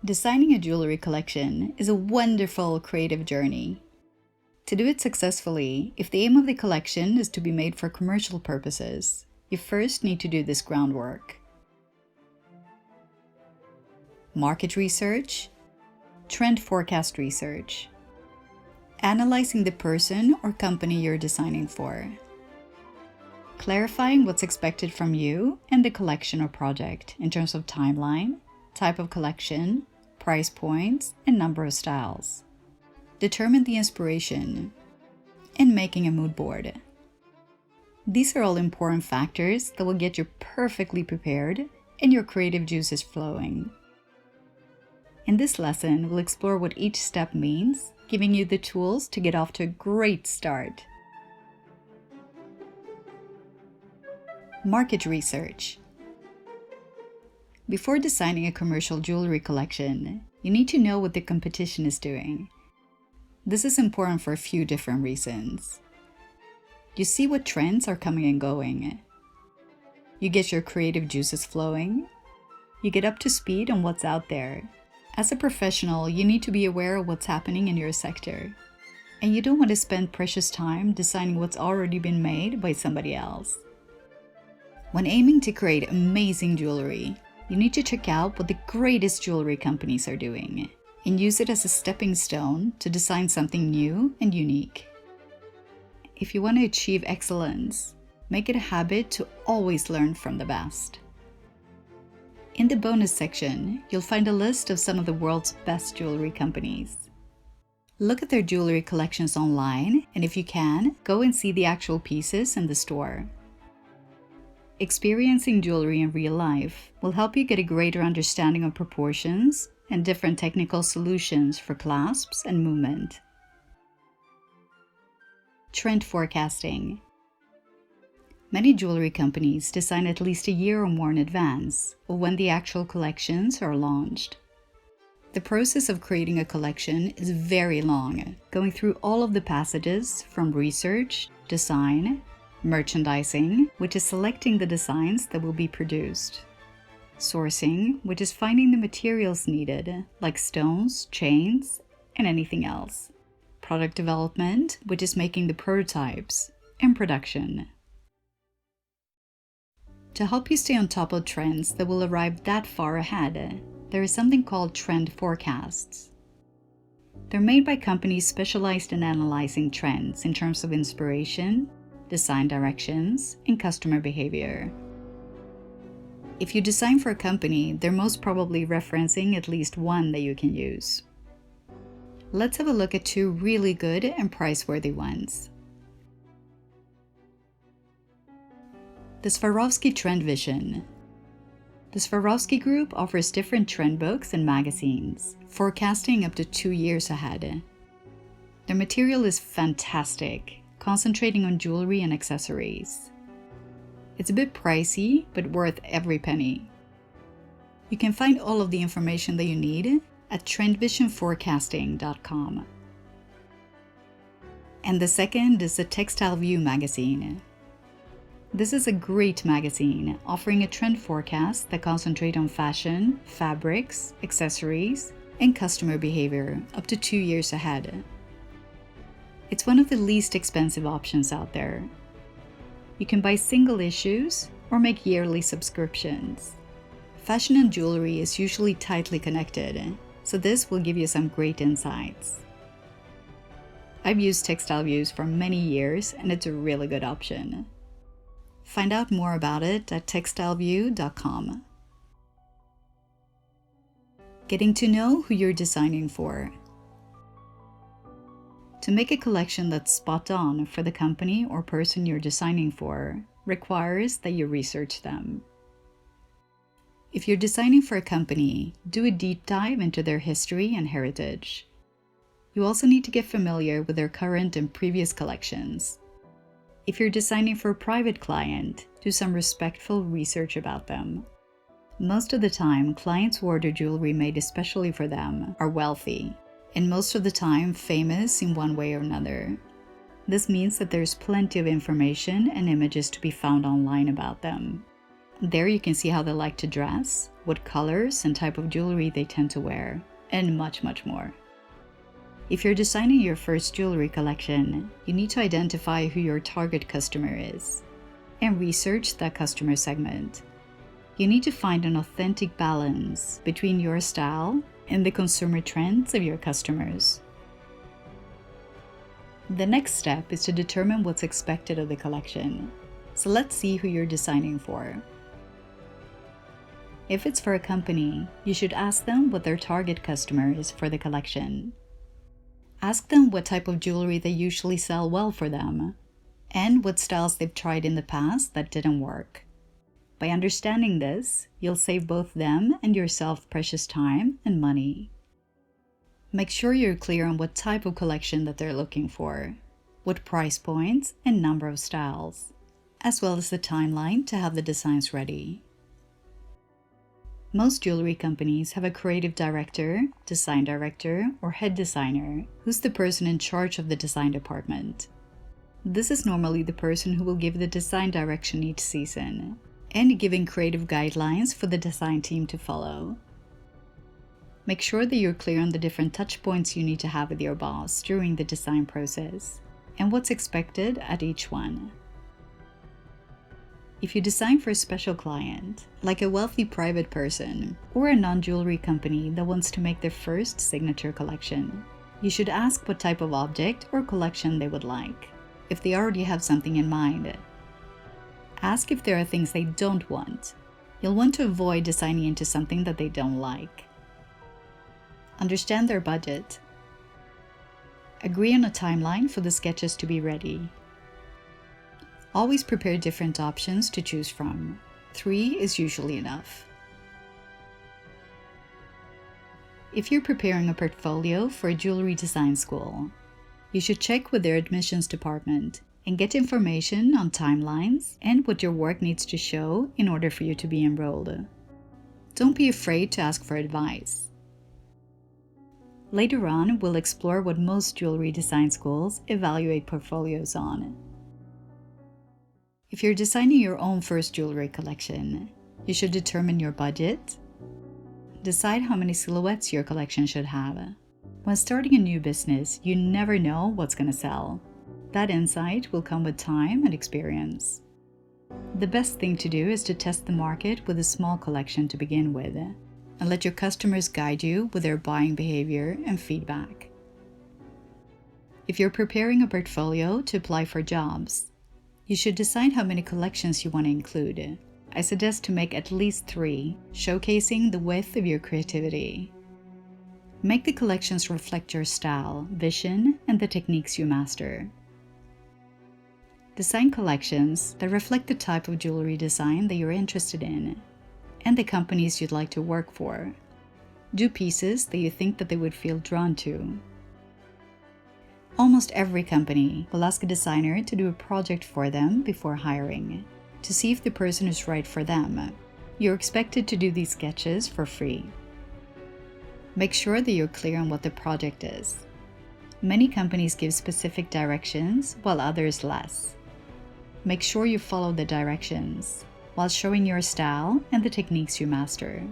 Designing a jewelry collection is a wonderful creative journey. To do it successfully, if the aim of the collection is to be made for commercial purposes, you first need to do this groundwork. Market research, trend forecast research, analyzing the person or company you're designing for, clarifying what's expected from you and the collection or project in terms of timeline, type of collection, price points, and number of styles. Determine the inspiration, and making a mood board. These are all important factors that will get you perfectly prepared and your creative juices flowing. In this lesson, we'll explore what each step means, giving you the tools to get off to a great start. Market research. Before designing a commercial jewelry collection, you need to know what the competition is doing. This is important for a few different reasons. You see what trends are coming and going. You get your creative juices flowing. You get up to speed on what's out there. As a professional, you need to be aware of what's happening in your sector. And you don't want to spend precious time designing what's already been made by somebody else. When aiming to create amazing jewelry, you need to check out what the greatest jewelry companies are doing and use it as a stepping stone to design something new and unique. If you want to achieve excellence, make it a habit to always learn from the best. In the bonus section, you'll find a list of some of the world's best jewelry companies. Look at their jewelry collections online, and if you can, go and see the actual pieces in the store. Experiencing jewelry in real life will help you get a greater understanding of proportions and different technical solutions for clasps and movement. Trend forecasting. Many jewelry companies design at least a year or more in advance of when the actual collections are launched. The process of creating a collection is very long, going through all of the passages from research, design, merchandising, which is selecting the designs that will be produced. Sourcing, which is finding the materials needed, like stones, chains, and anything else. Product development, which is making the prototypes. And production. To help you stay on top of trends that will arrive that far ahead, there is something called trend forecasts. They're made by companies specialized in analyzing trends in terms of inspiration, design directions, and customer behavior. If you design for a company, they're most probably referencing at least one that you can use. Let's have a look at two really good and price-worthy ones. The Swarovski Trend Vision. The Swarovski Group offers different trend books and magazines, forecasting up to 2 years ahead. Their material is fantastic, concentrating on jewelry and accessories. It's a bit pricey, but worth every penny. You can find all of the information that you need at trendvisionforecasting.com. And the second is the Textile View magazine. This is a great magazine offering a trend forecast that concentrates on fashion, fabrics, accessories, and customer behavior up to 2 years ahead. It's one of the least expensive options out there. You can buy single issues or make yearly subscriptions. Fashion and jewelry is usually tightly connected, so this will give you some great insights. I've used Textile Views for many years and it's a really good option. Find out more about it at textileview.com. Getting to know who you're designing for. To make a collection that's spot on for the company or person you're designing for requires that you research them. If you're designing for a company, do a deep dive into their history and heritage. You also need to get familiar with their current and previous collections. If you're designing for a private client, do some respectful research about them. Most of the time, clients who order jewelry made especially for them are wealthy, and most of the time famous in one way or another. This means that there's plenty of information and images to be found online about them. There you can see how they like to dress, what colors and type of jewelry they tend to wear, and much, much more. If you're designing your first jewelry collection, you need to identify who your target customer is and research that customer segment. You need to find an authentic balance between your style and the consumer trends of your customers. The next step is to determine what's expected of the collection. So let's see who you're designing for. If it's for a company, you should ask them what their target customer is for the collection. Ask them what type of jewelry they usually sell well for them, and what styles they've tried in the past that didn't work. By understanding this, you'll save both them and yourself precious time and money. Make sure you're clear on what type of collection that they're looking for, what price points and number of styles, as well as the timeline to have the designs ready. Most jewelry companies have a creative director, design director, or head designer, who's the person in charge of the design department. This is normally the person who will give the design direction each season, and giving creative guidelines for the design team to follow. Make sure that you're clear on the different touch points you need to have with your boss during the design process, and what's expected at each one. If you design for a special client, like a wealthy private person or a non-jewelry company that wants to make their first signature collection, you should ask what type of object or collection they would like, if they already have something in mind. Ask if there are things they don't want. You'll want to avoid designing into something that they don't like. Understand their budget. Agree on a timeline for the sketches to be ready. Always prepare different options to choose from. 3 is usually enough. If you're preparing a portfolio for a jewelry design school, you should check with their admissions department and get information on timelines and what your work needs to show in order for you to be enrolled. Don't be afraid to ask for advice. Later on, we'll explore what most jewelry design schools evaluate portfolios on. If you're designing your own first jewelry collection, you should determine your budget. Decide how many silhouettes your collection should have. When starting a new business, you never know what's going to sell. That insight will come with time and experience. The best thing to do is to test the market with a small collection to begin with, and let your customers guide you with their buying behavior and feedback. If you're preparing a portfolio to apply for jobs, you should decide how many collections you want to include. I suggest to make at least 3, showcasing the width of your creativity. Make the collections reflect your style, vision, and the techniques you master. Design collections that reflect the type of jewelry design that you're interested in, and the companies you'd like to work for. Do pieces that you think that they would feel drawn to. Almost every company will ask a designer to do a project for them before hiring, to see if the person is right for them. You're expected to do these sketches for free. Make sure that you're clear on what the project is. Many companies give specific directions, while others less. Make sure you follow the directions, while showing your style and the techniques you master.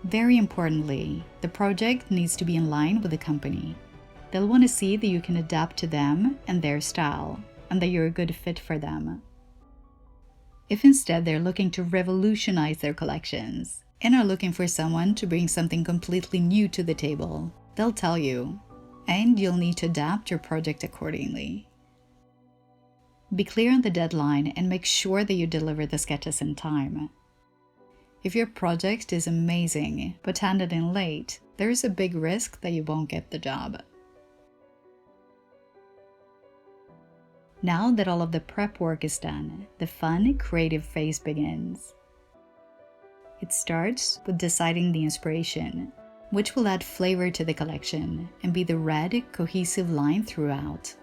Very importantly, the project needs to be in line with the company. They'll want to see that you can adapt to them and their style, and that you're a good fit for them. If instead they're looking to revolutionize their collections, and are looking for someone to bring something completely new to the table, they'll tell you, and you'll need to adapt your project accordingly. Be clear on the deadline and make sure that you deliver the sketches in time. If your project is amazing but handed in late, there is a big risk that you won't get the job. Now that all of the prep work is done, the fun, creative phase begins. It starts with deciding the inspiration, which will add flavor to the collection and be the red, cohesive line throughout.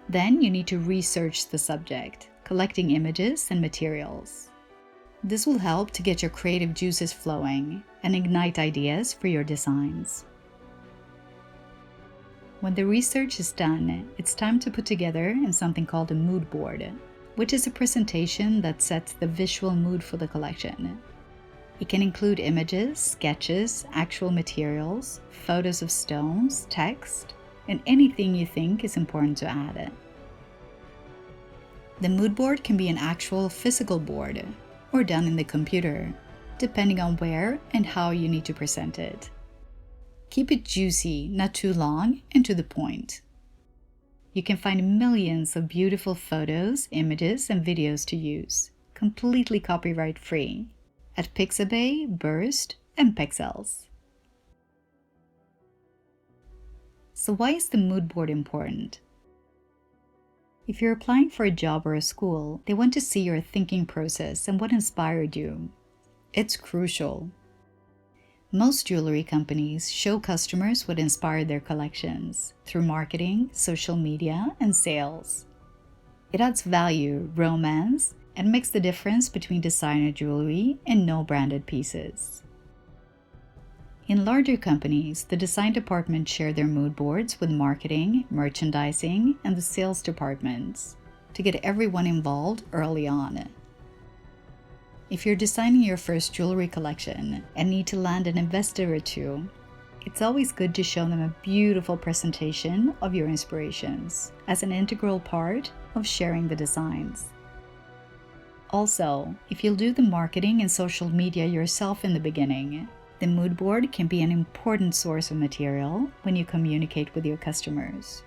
Then you need to research the subject, collecting images and materials. This will help to get your creative juices flowing and ignite ideas for your designs. When the research is done, it's time to put together in something called a mood board. which is a presentation that sets the visual mood for the collection. It can include images, sketches, actual materials, photos of stones, text, and anything you think is important to add. The mood board can be an actual physical board or done in the computer, depending on where and how you need to present it. Keep it juicy, not too long, and to the point. You can find millions of beautiful photos, images, and videos to use, completely copyright-free, at Pixabay, Burst, and Pexels. So why is the mood board important? If you're applying for a job or a school, they want to see your thinking process and what inspired you. It's crucial. Most jewelry companies show customers what inspired their collections through marketing, social media, and sales. It adds value, romance, and makes the difference between designer jewelry and no-branded pieces. In larger companies, the design department share their mood boards with marketing, merchandising, and the sales departments to get everyone involved early on. If you're designing your first jewelry collection and need to land an investor or two, it's always good to show them a beautiful presentation of your inspirations as an integral part of sharing the designs. Also, if you'll do the marketing and social media yourself in the beginning, the mood board can be an important source of material when you communicate with your customers.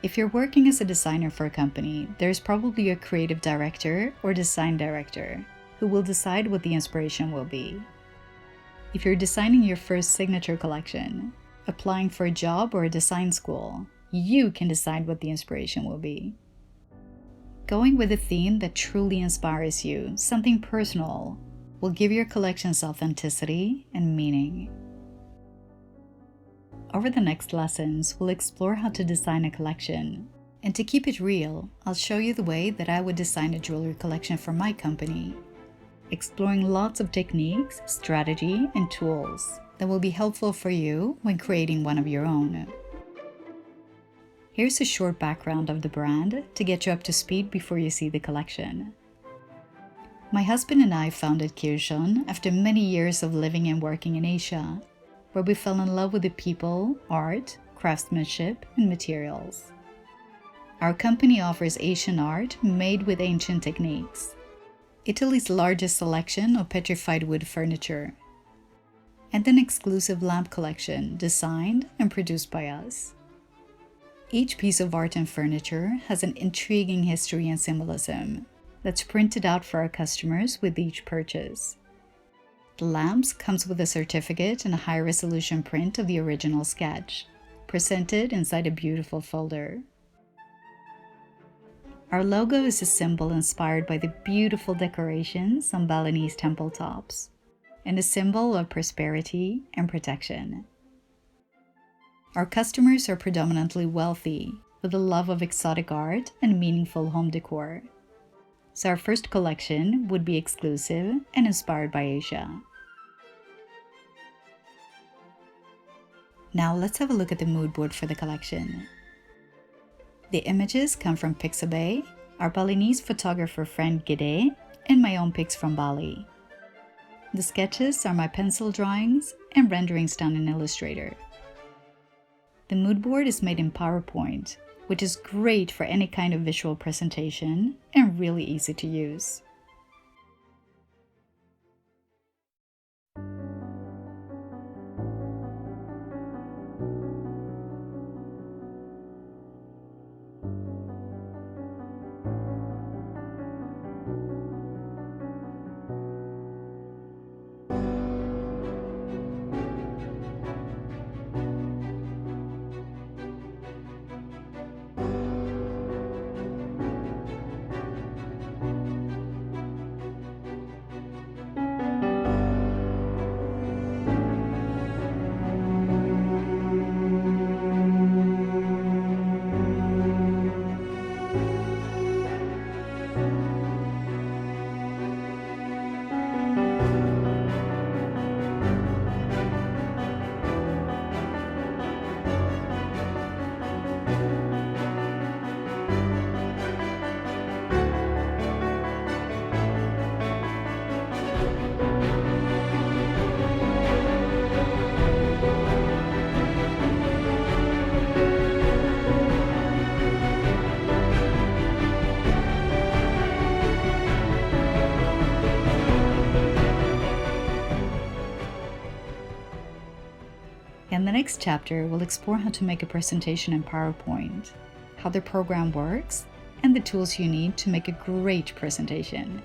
If you're working as a designer for a company, there's probably a creative director or design director who will decide what the inspiration will be. If you're designing your first signature collection, applying for a job or a design school, you can decide what the inspiration will be. Going with a theme that truly inspires you, something personal, will give your collections authenticity and meaning. Over the next lessons, we'll explore how to design a collection. And to keep it real, I'll show you the way that I would design a jewelry collection for my company, exploring lots of techniques, strategy, and tools that will be helpful for you when creating one of your own. Here's a short background of the brand to get you up to speed before you see the collection. My husband and I founded Attribution after many years of living and working in Asia, where we fell in love with the people, art, craftsmanship, and materials. Our company offers Asian art made with ancient techniques, Italy's largest selection of petrified wood furniture, and an exclusive lamp collection designed and produced by us. Each piece of art and furniture has an intriguing history and symbolism that's printed out for our customers with each purchase. The lamps comes with a certificate and a high-resolution print of the original sketch, presented inside a beautiful folder. Our logo is a symbol inspired by the beautiful decorations on Balinese temple tops, and a symbol of prosperity and protection. Our customers are predominantly wealthy, with a love of exotic art and meaningful home decor. So our first collection would be exclusive and inspired by Asia. Now let's have a look at the mood board for the collection. The images come from Pixabay, our Balinese photographer friend Gide, and my own pics from Bali. The sketches are my pencil drawings and renderings done in Illustrator. The mood board is made in PowerPoint, which is great for any kind of visual presentation and really easy to use. next chapter, we'll explore how to make a presentation in PowerPoint, how the program works, and the tools you need to make a great presentation.